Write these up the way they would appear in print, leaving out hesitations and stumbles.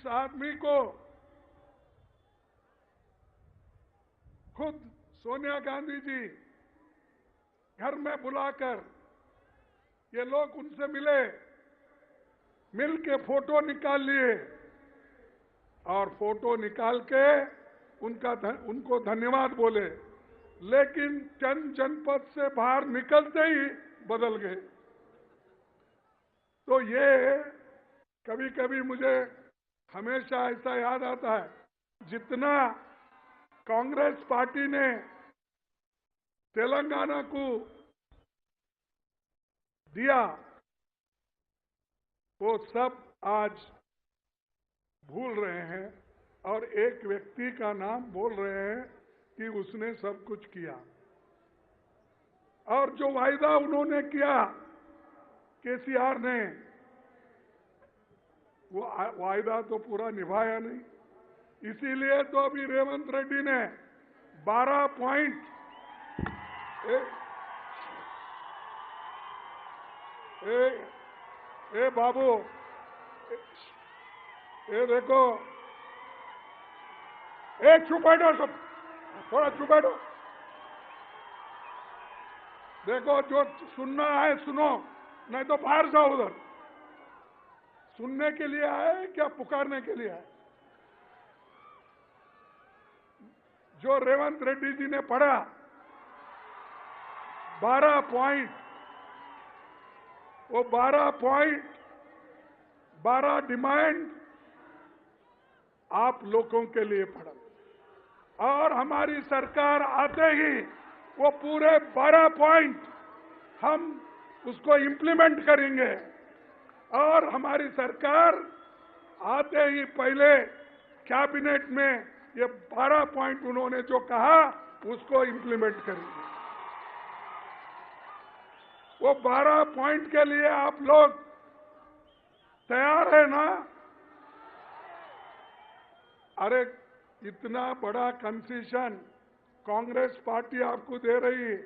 इस आदमी को खुद सोनिया गांधी जी घर में बुलाकर ये लोग उनसे मिले, मिल के फोटो निकाल लिए और फोटो निकाल के उनको धन्यवाद बोले, लेकिन चंद जनपद से बाहर निकलते ही बदल गए। तो ये कभी कभी मुझे हमेशा ऐसा याद आता है, जितना कांग्रेस पार्टी ने तेलंगाना को दिया वो सब आज भूल रहे हैं और एक व्यक्ति का नाम बोल रहे हैं कि उसने सब कुछ किया। और जो वायदा उन्होंने किया केसीआर ने, वो वायदा तो पूरा निभाया नहीं। इसीलिए तो अभी रेवंत रेड्डी ने 12 पॉइंट बाबू, ये देखो, चुप बैठो, सब थोड़ा चुप बैठो। देखो, जो सुनना है सुनो, नहीं तो बाहर जाओ उधर। सुनने के लिए आए क्या पुकारने के लिए आए? जो रेवंत रेड्डी जी ने पढ़ा 12 पॉइंट, वो 12 पॉइंट 12 डिमांड आप लोगों के लिए पड़ा और हमारी सरकार आते ही वो पूरे 12 पॉइंट हम उसको इम्प्लीमेंट करेंगे। और हमारी सरकार आते ही पहले कैबिनेट में ये 12 पॉइंट उन्होंने जो कहा उसको इम्प्लीमेंट करेंगे। वो 12 पॉइंट के लिए आप लोग तैयार है ना? अरे इतना बड़ा कंसेशन कांग्रेस पार्टी आपको दे रही है।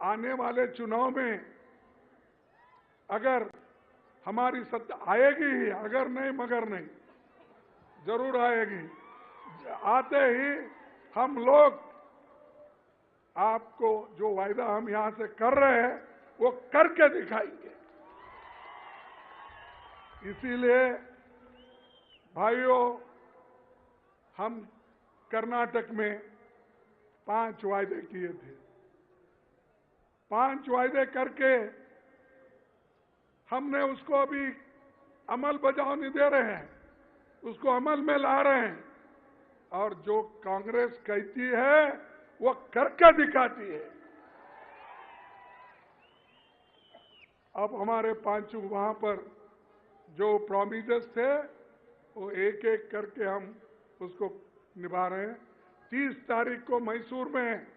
आने वाले चुनाव में अगर हमारी सत्ता आएगी ही, अगर नहीं मगर नहीं, जरूर आएगी। आते ही हम लोग आपको जो वायदा हम यहां से कर रहे हैं वो करके दिखाएंगे। इसीलिए भाइयों, हम कर्नाटक में 5 वायदे किए थे। 5 वायदे करके हमने उसको अभी अमल बजावनी दे रहे हैं, उसको अमल में ला रहे हैं। और जो कांग्रेस कहती है वो करके दिखाती है। अब हमारे 5 वहां पर जो प्रॉमिसेस थे वो एक एक करके हम उसको निभा रहे हैं। 30 तारीख को मैसूर में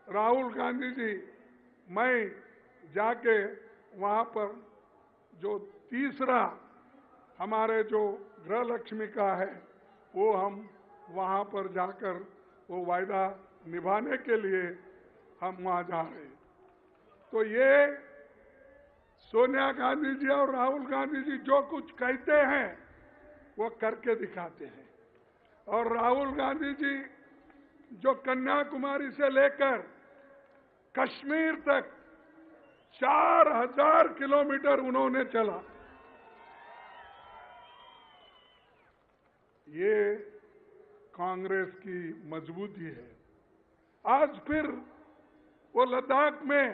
राहुल गांधी जी, मैं जाके वहां पर जो तीसरा हमारे जो गृह लक्ष्मी का है वो हम वहां पर जाकर वो वायदा निभाने के लिए हम वहां जा रहे हैं। तो ये सोनिया गांधी जी और राहुल गांधी जी जो कुछ कहते हैं वो करके दिखाते हैं। और राहुल गांधी जी जो कन्याकुमारी से लेकर कश्मीर तक 4000 किलोमीटर उन्होंने चला। ये कांग्रेस की मजबूती है। आज फिर वो लद्दाख में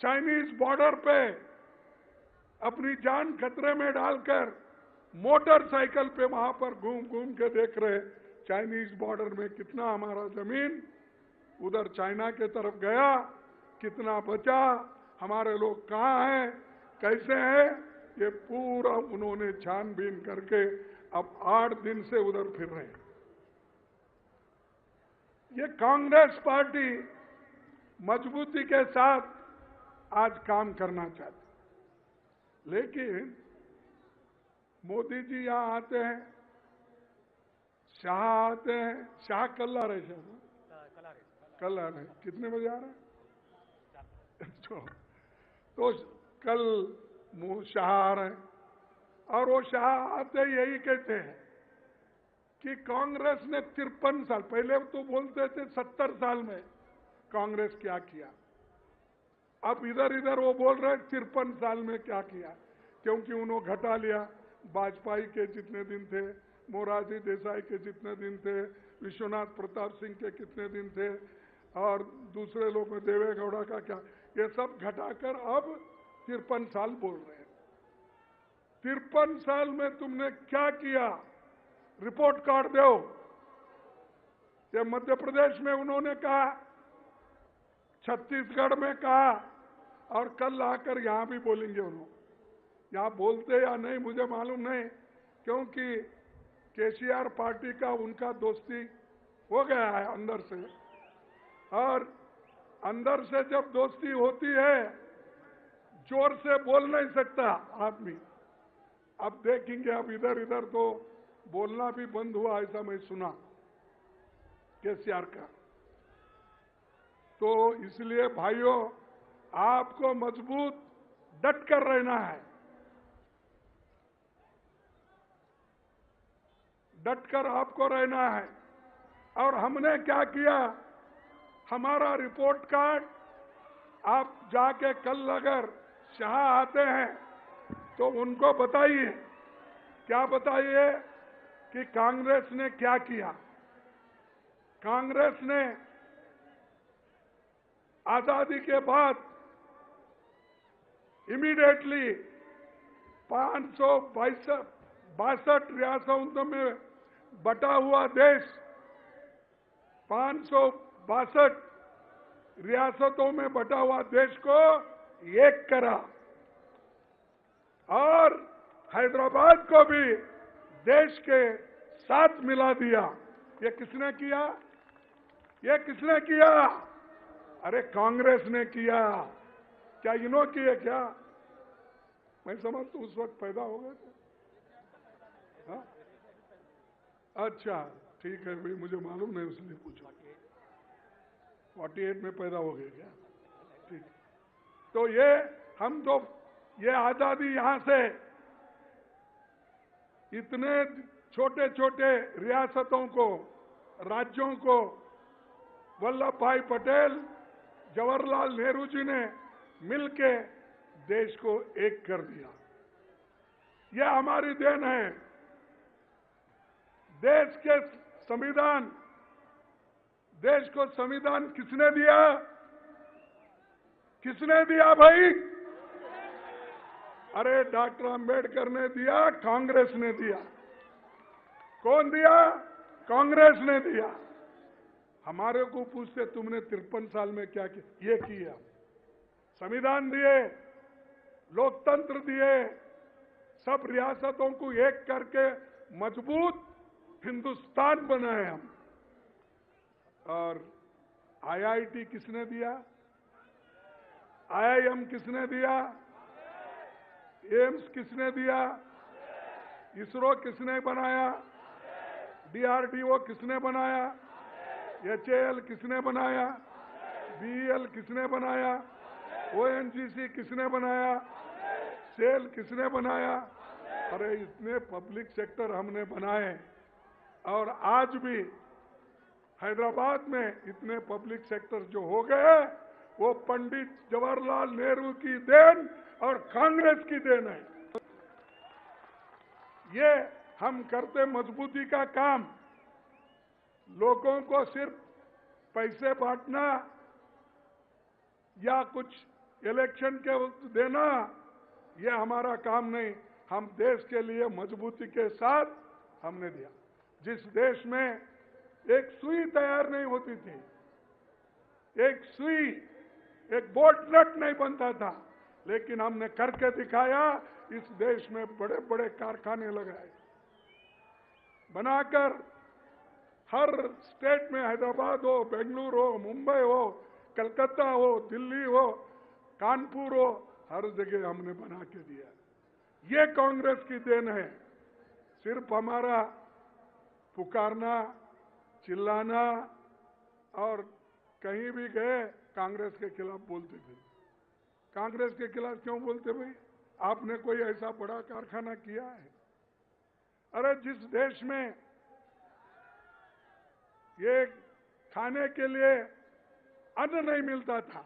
चाइनीज बॉर्डर पे अपनी जान खतरे में डालकर मोटरसाइकिल पे वहां पर घूम घूम के देख रहे चाइनीज बॉर्डर में कितना हमारा जमीन उधर चाइना के तरफ गया, कितना बचा, हमारे लोग कहाँ हैं, कैसे हैं, ये पूरा उन्होंने छानबीन करके अब 8 दिन से उधर फिर रहे हैं। ये कांग्रेस पार्टी मजबूती के साथ आज काम करना चाहती, लेकिन मोदी जी यहां आते हैं, शाह आते हैं, शाह कल आ रहे शाह कल आ रहे, कितने बजे आ रहे हैं? तो कल शाह आ रहे हैं, और वो शाह आते यही कहते हैं कि कांग्रेस ने 53 साल, पहले तो बोलते थे 70 साल में कांग्रेस क्या किया, अब इधर इधर वो बोल रहे 53 साल में क्या किया, क्योंकि उन्होंने घटा लिया। वाजपेयी के जितने दिन थे, मोरारजी देसाई के जितने दिन थे, विश्वनाथ प्रताप सिंह के कितने दिन थे, और दूसरे लोग में देवेगौड़ा का क्या, ये सब घटाकर अब 53 साल बोल रहे हैं। 53 साल में तुमने क्या किया, रिपोर्ट कार्ड दो। ये मध्य प्रदेश में उन्होंने कहा, छत्तीसगढ़ में कहा, और कल आकर यहां भी बोलेंगे उन्होंने। यहां बोलते या नहीं मुझे मालूम नहीं, क्योंकि केसीआर पार्टी का उनका दोस्ती हो गया है अंदर से, और अंदर से जब दोस्ती होती है जोर से बोल नहीं सकता आदमी। अब देखेंगे, अब इधर इधर तो बोलना भी बंद हुआ, ऐसा मैं सुना केसीआर का। तो इसलिए भाइयों, आपको मजबूत डट कर रहना है, डट कर आपको रहना है। और हमने क्या किया, हमारा रिपोर्ट कार्ड आप जाके कल अगर शाह आते हैं तो उनको बताइए, क्या बताइए कि कांग्रेस ने क्या किया। कांग्रेस ने आजादी के बाद इमीडिएटली 562 रियासतों में बटा हुआ देश, 562 रियासतों में बटा हुआ देश को एक करा, और हैदराबाद को भी देश के साथ मिला दिया। ये किसने किया, ये किसने किया? अरे कांग्रेस ने किया। क्या इन्होंने किए क्या? मैं समझता उस वक्त पैदा हो गए थे। हाँ? अच्छा ठीक है भाई, मुझे मालूम नहीं उसने पूछा। 48 में पैदा हो गए क्या? ठीक। तो ये हम तो ये आजादी यहां से इतने छोटे छोटे रियासतों को, राज्यों को वल्लभ भाई पटेल, जवाहरलाल नेहरू जी ने मिलके देश को एक कर दिया। यह हमारी देन है। देश के संविधान, देश को संविधान किसने दिया? किसने दिया भाई? अरे डॉक्टर अंबेडकर ने दिया, कांग्रेस ने दिया। कौन दिया? कांग्रेस ने दिया। हमारे को पूछते तुमने 53 साल में क्या किया? ये किया, संविधान दिए, लोकतंत्र दिए, सब रियासतों को एक करके मजबूत हिंदुस्तान बनाए हम। और आईआईटी किसने दिया? आईआईएम किसने दिया? एम्स किसने दिया? इसरो किसने बनाया? डीआरडीओ किसने बनाया? एचएएल किसने बनाया? बीईएल किसने बनाया? ओएनजीसी किसने बनाया? सेल किसने बनाया? अरे इतने पब्लिक सेक्टर हमने बनाए, और आज भी हैदराबाद में इतने पब्लिक सेक्टर जो हो गए वो पंडित जवाहरलाल नेहरू की देन और कांग्रेस की देन है। ये हम करते मजबूती का काम। लोगों को सिर्फ पैसे बांटना या कुछ इलेक्शन के देना, ये हमारा काम नहीं। हम देश के लिए मजबूती के साथ हमने दिया। जिस देश में एक सुई तैयार नहीं होती थी, एक सुई, एक बोल्ट नट नहीं बनता था, लेकिन हमने करके दिखाया। इस देश में बड़े बड़े कारखाने लगाए, बनाकर हर स्टेट में, हैदराबाद हो, बेंगलुरु हो, मुंबई हो, कलकत्ता हो, दिल्ली हो, कानपुर हो, हर जगह हमने बना के दिया। ये कांग्रेस की देन है। सिर्फ हमारा पुकारना, चिल्लाना और कहीं भी गए कांग्रेस के खिलाफ बोलते थे। कांग्रेस के खिलाफ क्यों बोलते भाई? आपने कोई ऐसा बड़ा कारखाना किया है? अरे जिस देश में ये खाने के लिए अन्न नहीं मिलता था,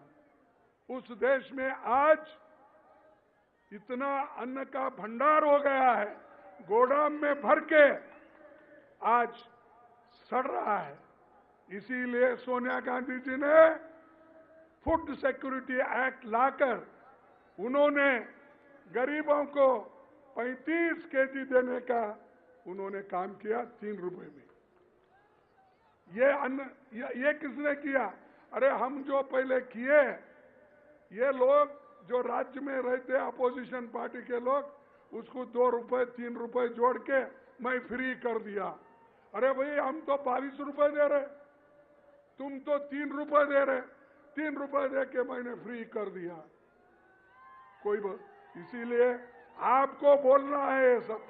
उस देश में आज इतना अन्न का भंडार हो गया है, गोदाम में भर के आज सड़ रहा है। इसीलिए सोनिया गांधी जी ने फूड सिक्योरिटी एक्ट लाकर उन्होंने गरीबों को 35 केजी देने का उन्होंने काम किया 3 रुपए में। ये अन्न ये किसने किया? अरे हम जो पहले किए, ये लोग जो राज्य में रहते अपोजिशन पार्टी के लोग, उसको 2 रुपए 3 रुपए जोड़ के मैं फ्री कर दिया। अरे भाई हम तो 22 रुपए दे रहे, तुम तो 3 रुपए दे रहे, 3 रुपए दे के मैंने फ्री कर दिया। इसीलिए आपको बोलना है, ये सब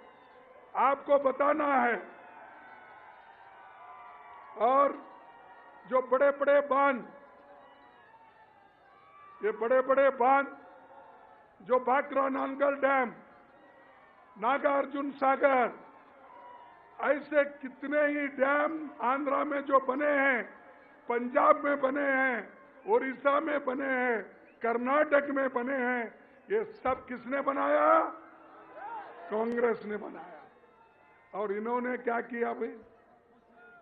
आपको बताना है। और जो बड़े बड़े बांध, ये बड़े बड़े बांध जो भाखरा नानगल डैम, नागार्जुन सागर, ऐसे कितने ही डैम आंध्रा में जो बने हैं, पंजाब में बने हैं, उड़ीसा में बने हैं, कर्नाटक में बने हैं, ये सब किसने बनाया? कांग्रेस ने बनाया। और इन्होंने क्या किया भाई?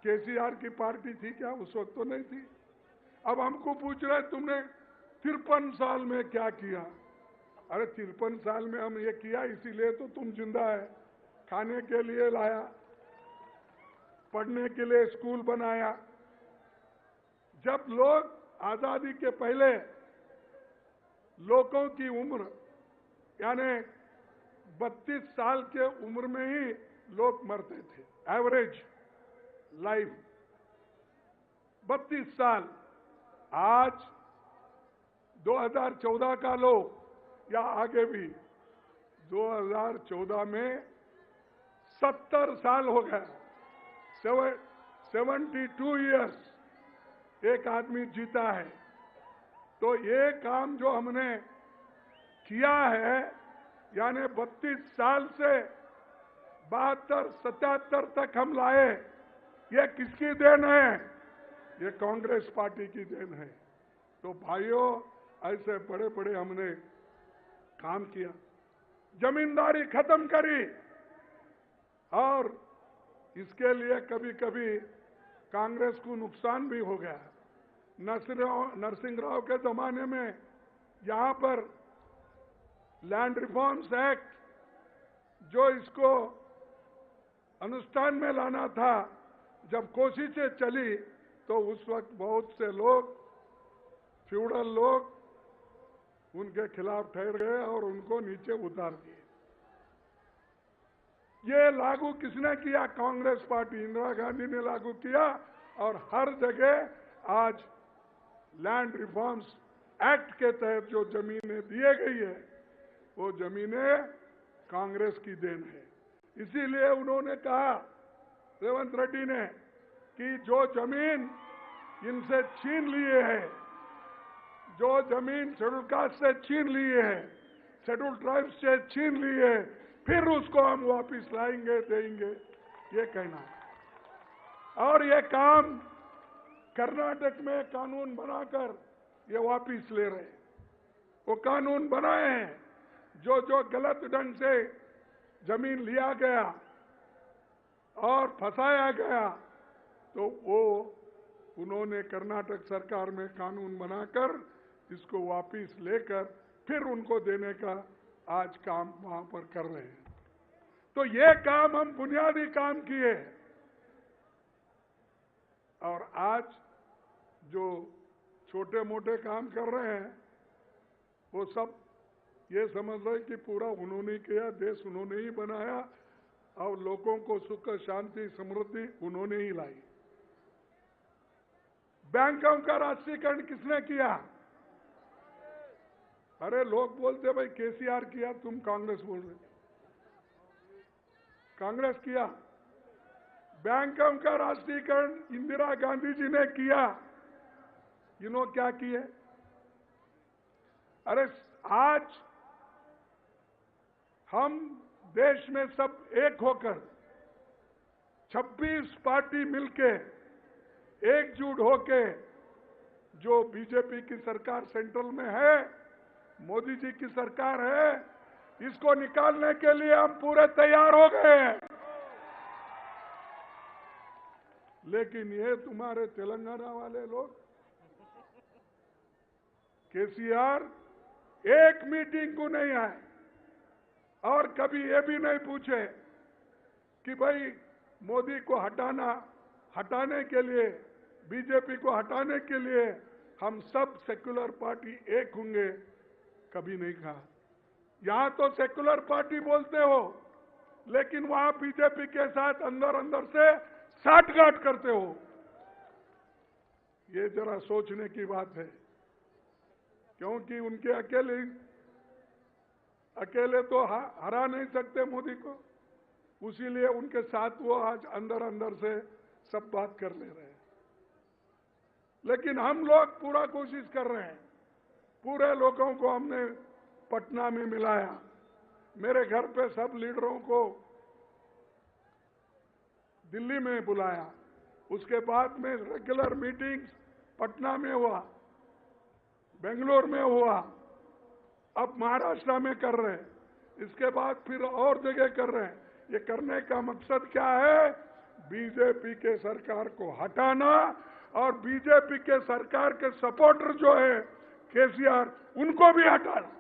केसीआर की पार्टी थी क्या? उस वक्त तो नहीं थी। अब हमको पूछ रहे तुमने 53 साल में क्या किया? अरे 53 साल में हम ये किया इसीलिए तो तुम जिंदा है। खाने के लिए लाया, पढ़ने के लिए स्कूल बनाया। जब लोग आजादी के पहले लोगों की उम्र यानी 32 साल के उम्र में ही लोग मरते थे, एवरेज लाइफ 32 साल। आज 2014 का लो या आगे भी, 2014 में 70 साल हो गया, 72 इयर्स एक आदमी जीता है। तो ये काम जो हमने किया है, यानी 32 साल से 72, 77 तक हम लाए, ये किसकी देन है? ये कांग्रेस पार्टी की देन है। तो भाइयों, ऐसे बड़े बड़े हमने काम किया, जमींदारी खत्म करी। और इसके लिए कभी कभी कांग्रेस को नुकसान भी हो गया। नरसिंह राव के जमाने में यहां पर लैंड रिफॉर्म्स एक्ट जो इसको अनुष्ठान में लाना था, जब कोशिशें चली तो उस वक्त बहुत से लोग, फ्यूडल लोग, उनके खिलाफ ठहर गए और उनको नीचे उतार दिए। ये लागू किसने किया? कांग्रेस पार्टी, इंदिरा गांधी ने लागू किया। और हर जगह आज लैंड रिफॉर्म्स एक्ट के तहत जो जमीनें दिए गई है, वो जमीनें कांग्रेस की देन है। इसीलिए उन्होंने कहा, रेवंत रेड्डी ने, कि जो जमीन इनसे छीन लिए है, जो जमीन शेड्यूल कास्ट से छीन लिए है, शेड्यूल ट्राइब्स से छीन लिए है, फिर उसको हम वापस लाएंगे, देंगे, ये कहना। और ये काम कर्नाटक में कानून बनाकर ये वापस ले रहे। वो कानून बनाए हैं, जो जो गलत ढंग से जमीन लिया गया और फंसाया गया, तो वो उन्होंने कर्नाटक सरकार में कानून बनाकर इसको वापस लेकर फिर उनको देने का आज काम वहां पर कर रहे हैं। तो ये काम हम बुनियादी काम किए। और आज जो छोटे मोटे काम कर रहे हैं, वो सब ये समझ रहे कि पूरा उन्होंने किया, देश उन्होंने ही बनाया और लोगों को सुख शांति समृद्धि उन्होंने ही लाई। बैंकों का राष्ट्रीयकरण किसने किया? अरे लोग बोलते भाई केसीआर किया, तुम कांग्रेस बोल रहे। कांग्रेस किया। बैंकों का राष्ट्रीयकरण इंदिरा गांधी जी ने किया। इन्होंने क्या किए? अरे आज हम देश में सब एक होकर 26 पार्टी मिलके एकजुट होके जो बीजेपी की सरकार सेंट्रल में है, मोदी जी की सरकार है, इसको निकालने के लिए हम पूरे तैयार हो गए हैं। लेकिन ये तुम्हारे तेलंगाना वाले लोग, केसीआर एक मीटिंग को नहीं आए और कभी ये भी नहीं पूछे कि भाई मोदी को हटाने के लिए, बीजेपी को हटाने के लिए हम सब सेक्युलर पार्टी एक होंगे, कभी नहीं कहा। यहां तो सेक्युलर पार्टी बोलते हो, लेकिन वहां बीजेपी के साथ अंदर अंदर से साठगांठ करते हो। ये जरा सोचने की बात है, क्योंकि उनके अकेले तो हरा नहीं सकते मोदी को, उसीलिए उनके साथ वो आज अंदर अंदर से सब बात कर ले रहे हैं। लेकिन हम लोग पूरा कोशिश कर रहे हैं। पूरे लोगों को हमने पटना में मिलाया, मेरे घर पे सब लीडरों को दिल्ली में बुलाया, उसके बाद में रेगुलर मीटिंग्स पटना में हुआ, बेंगलोर में हुआ, अब महाराष्ट्र में कर रहे हैं, इसके बाद फिर और जगह कर रहे हैं। ये करने का मकसद क्या है? बीजेपी के सरकार को हटाना और बीजेपी के सरकार के सपोर्टर जो है केसीआर, उनको भी हटाना।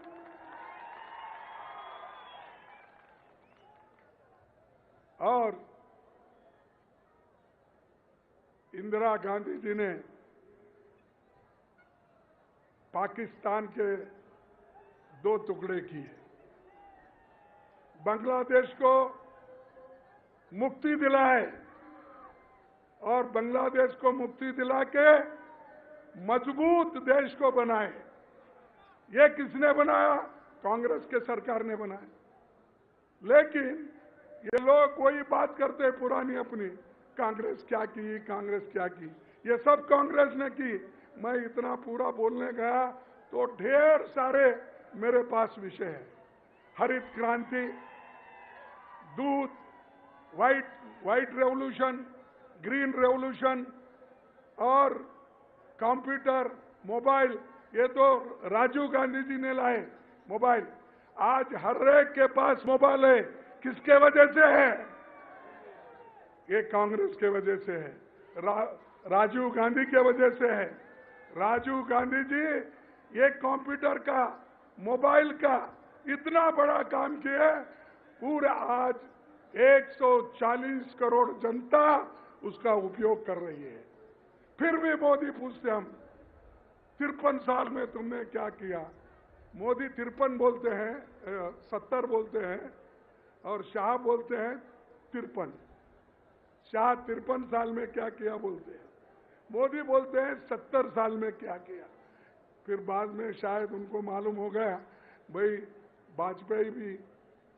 और इंदिरा गांधी जी ने पाकिस्तान के 2 टुकड़े किए, बांग्लादेश को मुक्ति दिलाए और बांग्लादेश को मुक्ति दिला के मजबूत देश को बनाए। ये किसने बनाया? कांग्रेस के सरकार ने बनाया। लेकिन ये लोग वही बात करते हैं पुरानी अपनी, कांग्रेस क्या की, कांग्रेस क्या की। ये सब कांग्रेस ने की। मैं इतना पूरा बोलने गया तो ढेर सारे मेरे पास विषय है। हरित क्रांति, दूध, व्हाइट रेवोल्यूशन, ग्रीन रेवोल्यूशन और कंप्यूटर, मोबाइल, ये तो राजीव गांधी जी ने लाए मोबाइल। आज हर एक के पास मोबाइल है, किसके वजह से है? ये कांग्रेस के वजह से है, राजीव गांधी के वजह से है। राजीव गांधी जी ये कंप्यूटर का, मोबाइल का इतना बड़ा काम किया, पूरे आज 140 करोड़ जनता उसका उपयोग कर रही है। फिर भी मोदी पूछते हम 53 साल में तुमने क्या किया? मोदी 53 बोलते हैं, 70 बोलते हैं और शाह बोलते हैं 53। शाह 53 साल में क्या किया बोलते हैं, मोदी बोलते हैं 70 साल में क्या किया। फिर बाद में शायद उनको मालूम हो गया भाई वाजपेयी भी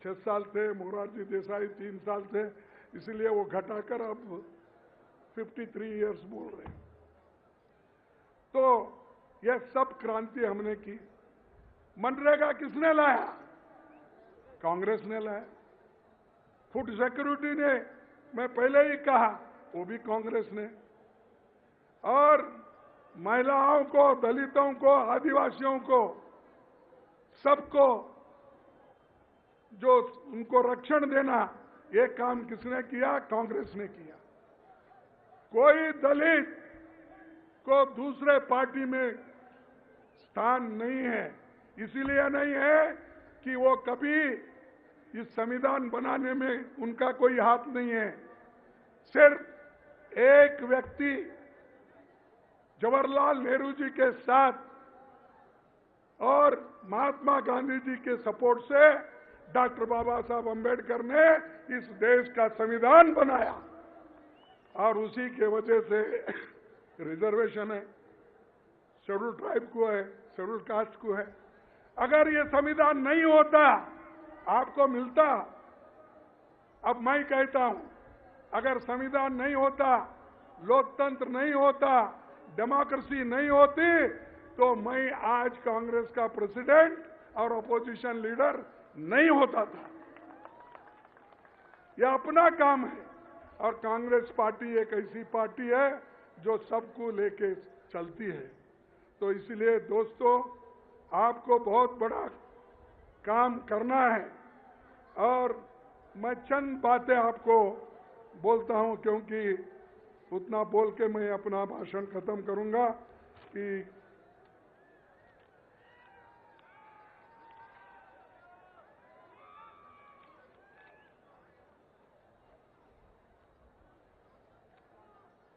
6 साल थे, मोरारजी देसाई 3 साल थे, इसलिए वो घटाकर अब 53 इयर्स बोल रहे हैं। तो यह सब क्रांति हमने की। मनरेगा किसने लाया? कांग्रेस ने लाया। फूड सिक्योरिटी ने, मैं पहले ही कहा, वो भी कांग्रेस ने। और महिलाओं को, दलितों को, आदिवासियों को, सबको जो उनको रक्षण देना, ये काम किसने किया? कांग्रेस ने किया। कोई दलित को दूसरे पार्टी में स्थान नहीं है, इसीलिए नहीं है कि वो कभी इस संविधान बनाने में उनका कोई हाथ नहीं है। सिर्फ एक व्यक्ति जवाहरलाल नेहरू जी के साथ और महात्मा गांधी जी के सपोर्ट से डॉक्टर बाबा साहब अम्बेडकर ने इस देश का संविधान बनाया और उसी के वजह से रिजर्वेशन है, शेड्यूल ट्राइब को है, शेड्यूल कास्ट को है। अगर ये संविधान नहीं होता, आपको मिलता। अब मैं कहता हूं, अगर संविधान नहीं होता, लोकतंत्र नहीं होता, डेमोक्रेसी नहीं होती, तो मैं आज कांग्रेस का प्रेसिडेंट और अपोजिशन लीडर नहीं होता था। यह अपना काम है। और कांग्रेस पार्टी एक ऐसी पार्टी है जो सबको लेके चलती है। तो इसलिए दोस्तों, आपको बहुत बड़ा काम करना है। और मैं चंद बातें आपको बोलता हूं, क्योंकि उतना बोल के मैं अपना भाषण खत्म करूंगा कि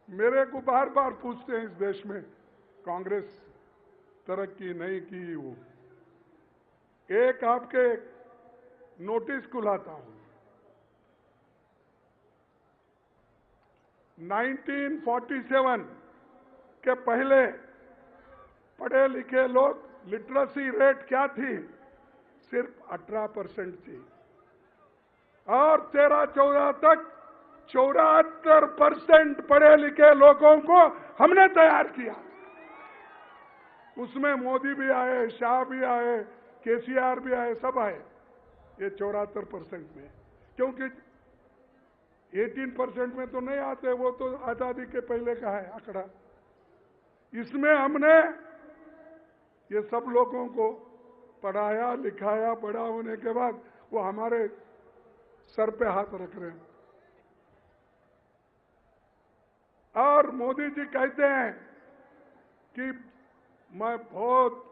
मेरे को बार बार पूछते हैं इस देश में कांग्रेस तरक्की नहीं की। वो एक आपके नोटिस को लाता हूं। 1947 के पहले पढ़े लिखे लोग लिटरेसी रेट क्या थी? सिर्फ 18% थी। और 13-14 तक 74% पढ़े लिखे लोगों को हमने तैयार किया। उसमें मोदी भी आए, शाह भी आए, केसीआर भी आए, सब आए ये 74% में। क्योंकि 18% में तो नहीं आते, वो तो आजादी के पहले का है आंकड़ा। इसमें हमने ये सब लोगों को पढ़ाया लिखाया, बड़ा होने के बाद वो हमारे सर पे हाथ रख रहे हैं। और मोदी जी कहते हैं कि मैं बहुत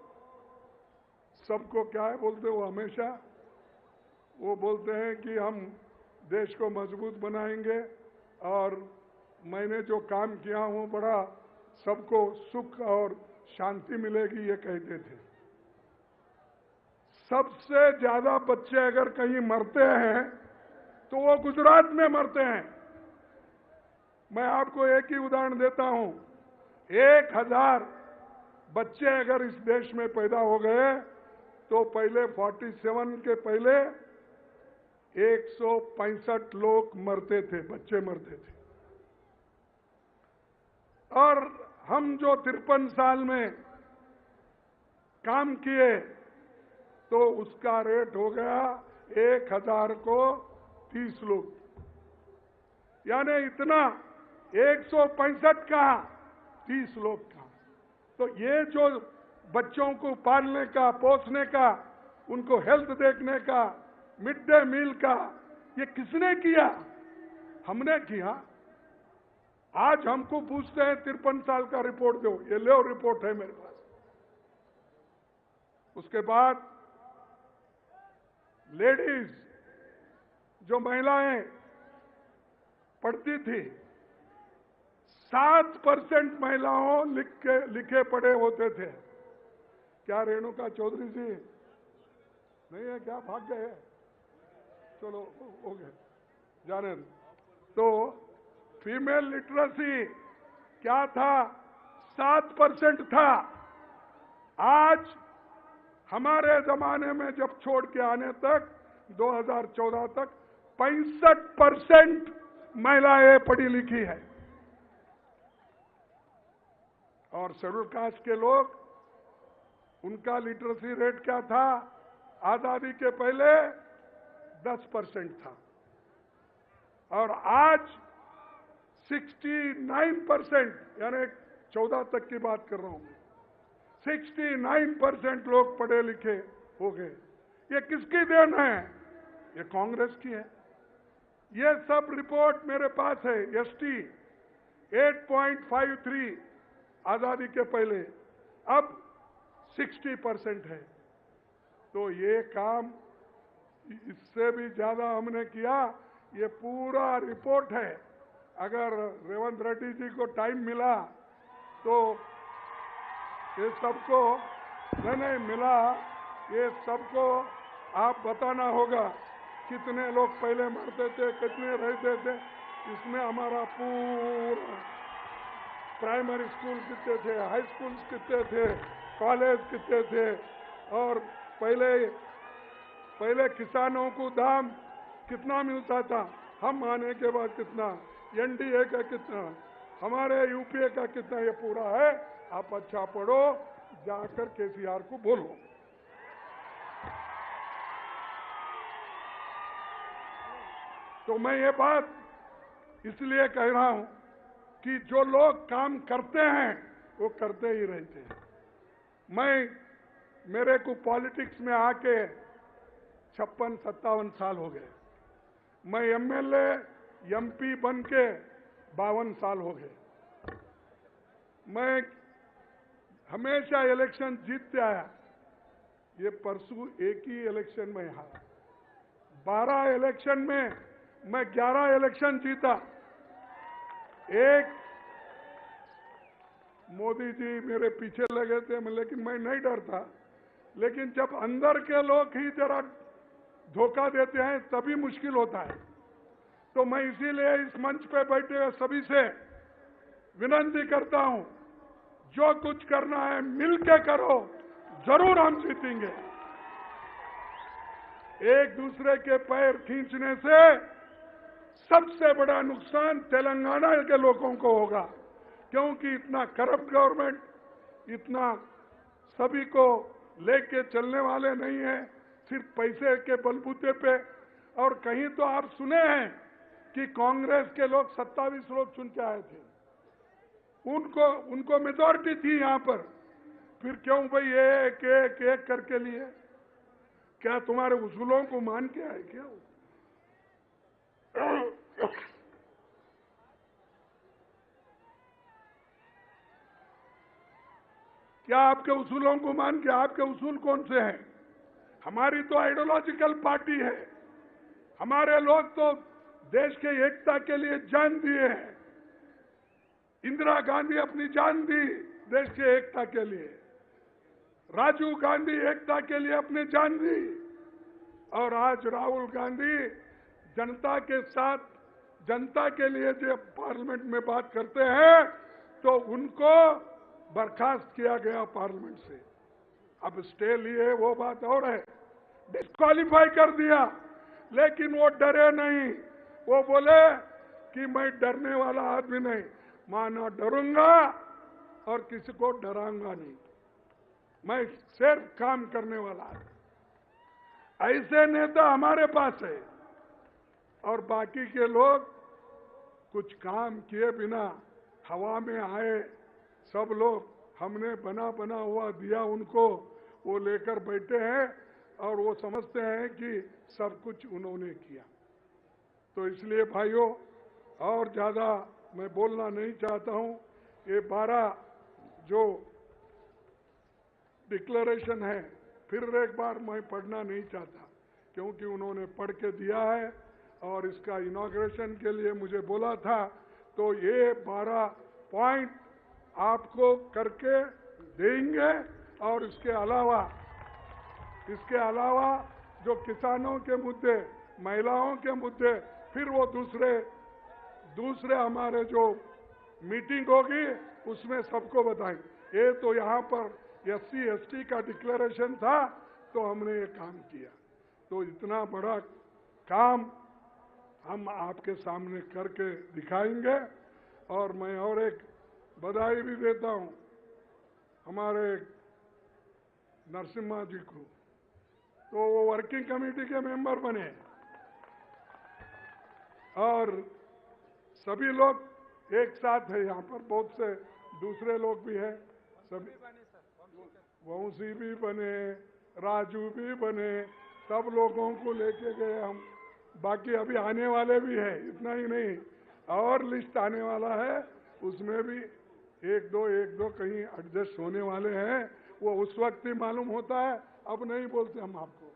सबको क्या है बोलते, वो हमेशा वो बोलते हैं कि हम देश को मजबूत बनाएंगे और मैंने जो काम किया हूं बड़ा सबको सुख और शांति मिलेगी, ये कहते थे। सबसे ज्यादा बच्चे अगर कहीं मरते हैं तो वो गुजरात में मरते हैं। मैं आपको एक ही उदाहरण देता हूं। 1000 बच्चे अगर इस देश में पैदा हो गए तो पहले 47 के पहले 165 लोग मरते थे, बच्चे मरते थे। और हम जो 53 साल में काम किए तो उसका रेट हो गया 1000 को 30 लोग, यानी इतना 165 का 30 लोग का। तो ये जो बच्चों को पालने का, पोसने का, उनको हेल्थ देखने का, मिड डे मील का, ये किसने किया? हमने किया। आज हमको पूछते हैं 53 साल का रिपोर्ट दो, ये लो रिपोर्ट है मेरे पास। उसके बाद लेडीज, जो महिलाएं पढ़ती थी, 7% महिलाओं लिखे पढ़े होते थे। क्या रेणुका चौधरी जी नहीं है क्या? भाग गए? चलो हो गए, जाने दो। तो फीमेल लिटरेसी क्या था? 7% था। आज हमारे जमाने में जब छोड़ के आने तक 2014 तक 65% महिलाएं पढ़ी लिखी है। और शेड्यूल कास्ट के लोग, उनका लिटरेसी रेट क्या था? आजादी के पहले 10% था और आज 69%, यानी 14 तक की बात कर रहा हूं, 69% लोग पढ़े लिखे हो गए। ये किसकी देन है? ये कांग्रेस की है। ये सब रिपोर्ट मेरे पास है। एसटी 8.53 आजादी के पहले, अब 60% है। तो ये काम इससे भी ज्यादा हमने किया। ये पूरा रिपोर्ट है। अगर रेवंत रेड्डी जी को टाइम मिला तो ये सबको नहीं मिला, ये सबको आप बताना होगा कितने लोग पहले मरते थे, कितने रहते थे। इसमें हमारा पूरा प्राइमरी स्कूल कितने थे, हाई स्कूल कितने थे, कॉलेज कितने थे, और पहले किसानों को दाम कितना मिलता था, हम आने के बाद कितना, एनडीए का कितना, हमारे यूपीए का कितना, ये पूरा है। आप अच्छा पढ़ो, जाकर केसीआर को बोलो। तो मैं ये बात इसलिए कह रहा हूं कि जो लोग काम करते हैं वो करते ही रहते हैं। मेरे को पॉलिटिक्स में आके 56-57 साल हो गए। मैं एमएलए एमपी बन के 52 साल हो गए। मैं हमेशा इलेक्शन जीतते आया। ये परसों एक ही इलेक्शन में हारा। 12 इलेक्शन में मैं 11 इलेक्शन जीता। एक मोदी जी मेरे पीछे लगे थे, लेकिन मैं नहीं डरता। लेकिन जब अंदर के लोग ही जरा धोखा देते हैं तभी मुश्किल होता है। तो मैं इसीलिए इस मंच पे बैठे हुए सभी से विनती करता हूं, जो कुछ करना है मिलके करो, जरूर हम जीतेंगे। एक दूसरे के पैर खींचने से सबसे बड़ा नुकसान तेलंगाना के लोगों को होगा, क्योंकि इतना करप्ट गवर्नमेंट, इतना सभी को लेके चलने वाले नहीं है, सिर्फ पैसे के बलबूते पे। और कहीं तो आप सुने हैं कि कांग्रेस के लोग 27 लोग चुन के आए थे, उनको मेजॉरिटी थी यहां पर। फिर क्यों भाई एक एक एक करके लिए? क्या तुम्हारे उसूलों को मान के आए क्या? क्या आपके उसूलों को मान के? आपके उसूल कौन से हैं? हमारी तो आइडियोलॉजिकल पार्टी है। हमारे लोग तो देश के एकता के लिए जान दिए हैं। इंदिरा गांधी अपनी जान दी देश के एकता के लिए, राजीव गांधी एकता के लिए अपनी जान दी, और आज राहुल गांधी जनता के साथ, जनता के लिए जब पार्लियामेंट में बात करते हैं तो उनको बर्खास्त किया गया पार्लियामेंट से। अब स्टे लिए वो बात और है, डिस्क्वालीफाई कर दिया, लेकिन वो डरे नहीं। वो बोले कि मैं डरने वाला आदमी नहीं, मैं ना डरूंगा और किसी को डराऊंगा नहीं, मैं सिर्फ काम करने वाला आदमी। ऐसे नेता हमारे पास है। और बाकी के लोग कुछ काम किए बिना हवा में आए, सब लोग हमने बना हुआ दिया उनको, वो लेकर बैठे हैं और वो समझते हैं कि सब कुछ उन्होंने किया। तो इसलिए भाइयों, और ज्यादा मैं बोलना नहीं चाहता हूं। ये 12 जो डिक्लेरेशन है फिर एक बार मैं पढ़ना नहीं चाहता, क्योंकि उन्होंने पढ़ के दिया है और इसका इनॉग्रेशन के लिए मुझे बोला था। तो ये 12 पॉइंट आपको करके देंगे। और इसके अलावा जो किसानों के मुद्दे, महिलाओं के मुद्दे, फिर वो दूसरे हमारे जो मीटिंग होगी उसमें सबको बताएंगे। ये तो यहाँ पर SC ST का डिक्लेरेशन था तो हमने ये काम किया। तो इतना बड़ा काम हम आपके सामने करके दिखाएंगे। और मैं और एक बधाई भी देता हूं हमारे नरसिम्हा जी को। तो वो वर्किंग कमेटी के मेंबर बने और सभी लोग एक साथ है। यहाँ पर बहुत से दूसरे लोग भी हैं, सभी वंशी भी बने, राजू भी बने, सब लोगों को लेके गए हम। बाकी अभी आने वाले भी है, इतना ही नहीं, और लिस्ट आने वाला है, उसमें भी एक दो कहीं एडजस्ट होने वाले हैं। वो उस वक्त ही मालूम होता है, अब नहीं बोलते हम आपको।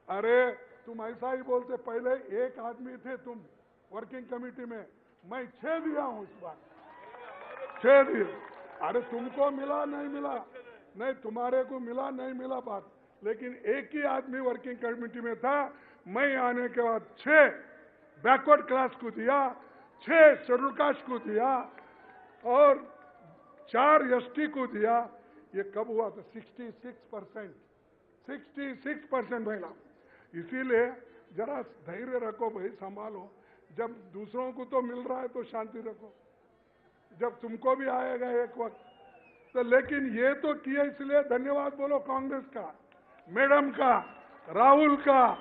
अरे तुम ऐसा ही बोलते, पहले एक आदमी थे तुम वर्किंग कमेटी में, मैं 6 दिया हूं इस बार, 6 दिए। अरे तुमको मिला नहीं मिला, नहीं तुम्हारे को मिला नहीं मिला बात, लेकिन एक ही आदमी वर्किंग कमेटी में था। मैं आने के बाद 6 बैकवर्ड क्लास को दिया, 6 शेड्यूल कास्ट को दिया और 4 ST को दिया। ये कब हुआ था? 66% महिला। इसीलिए जरा धैर्य रखो भाई, संभालो। जब दूसरों को तो मिल रहा है तो शांति रखो, जब तुमको भी आएगा एक वक्त तो। लेकिन ये तो किया, इसलिए धन्यवाद बोलो कांग्रेस का, मैडम का, राहुल का,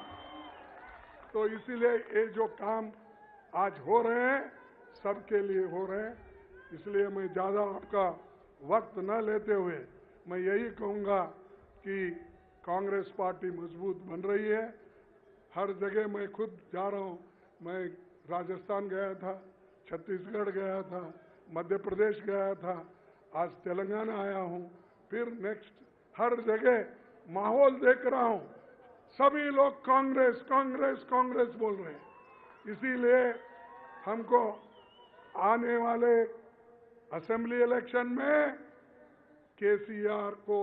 तो इसीलिए ये जो काम आज हो रहे हैं सबके लिए हो रहे हैं। इसलिए मैं ज़्यादा आपका वक्त न लेते हुए मैं यही कहूँगा कि कांग्रेस पार्टी मजबूत बन रही है। हर जगह मैं खुद जा रहा हूँ। मैं राजस्थान गया था, छत्तीसगढ़ गया था, मध्य प्रदेश गया था, आज तेलंगाना आया हूँ, फिर नेक्स्ट हर जगह माहौल देख रहा हूँ। सभी लोग कांग्रेस कांग्रेस कांग्रेस बोल रहे हैं। इसीलिए हमको आने वाले असेंबली इलेक्शन में केसीआर को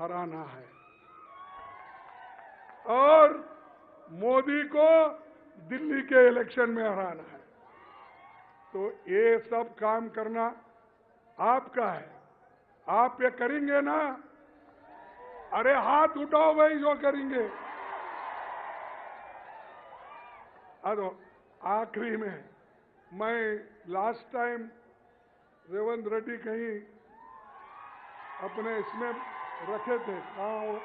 हराना है और मोदी को दिल्ली के इलेक्शन में हराना है। तो ये सब काम करना आपका है। आप ये करेंगे ना? अरे हाथ उठाओ भाई जो करेंगे। अब आखिरी में मैं लास्ट टाइम रेवंत रेड्डी कहीं अपने इसमें रखे थे, हाँ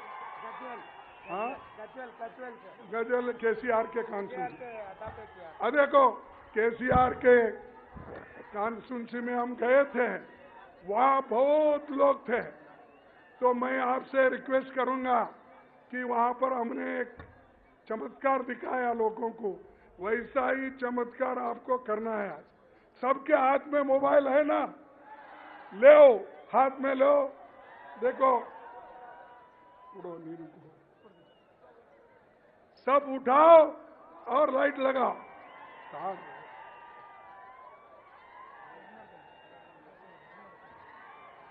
गजल केसीआर के कॉन्स्टिट्यूंसी। अब देखो केसीआर के कॉन्स्टिट्यूंसी में हम गए थे, वहाँ बहुत लोग थे। तो मैं आपसे रिक्वेस्ट करूंगा कि वहाँ पर हमने एक चमत्कार दिखाया लोगों को, वैसा ही चमत्कार आपको करना है। आज सबके हाथ में मोबाइल है ना? ले हाथ में लो, देखो सब उठाओ और लाइट लगाओ।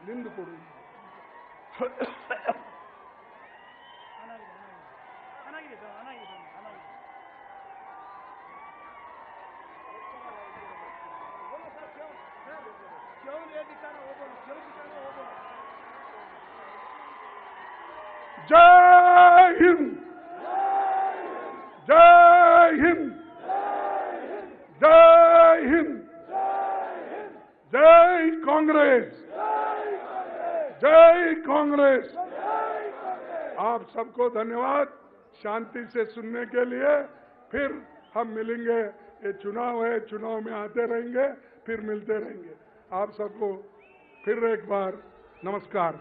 निंद कोड़ी जय हिंद, जय हिंद, जय हिंद, जय कांग्रेस, जय कांग्रेस। आप सबको धन्यवाद शांति से सुनने के लिए। फिर हम मिलेंगे। ये चुनाव है, चुनाव में आते रहेंगे, फिर मिलते रहेंगे। आप सबको फिर एक बार नमस्कार।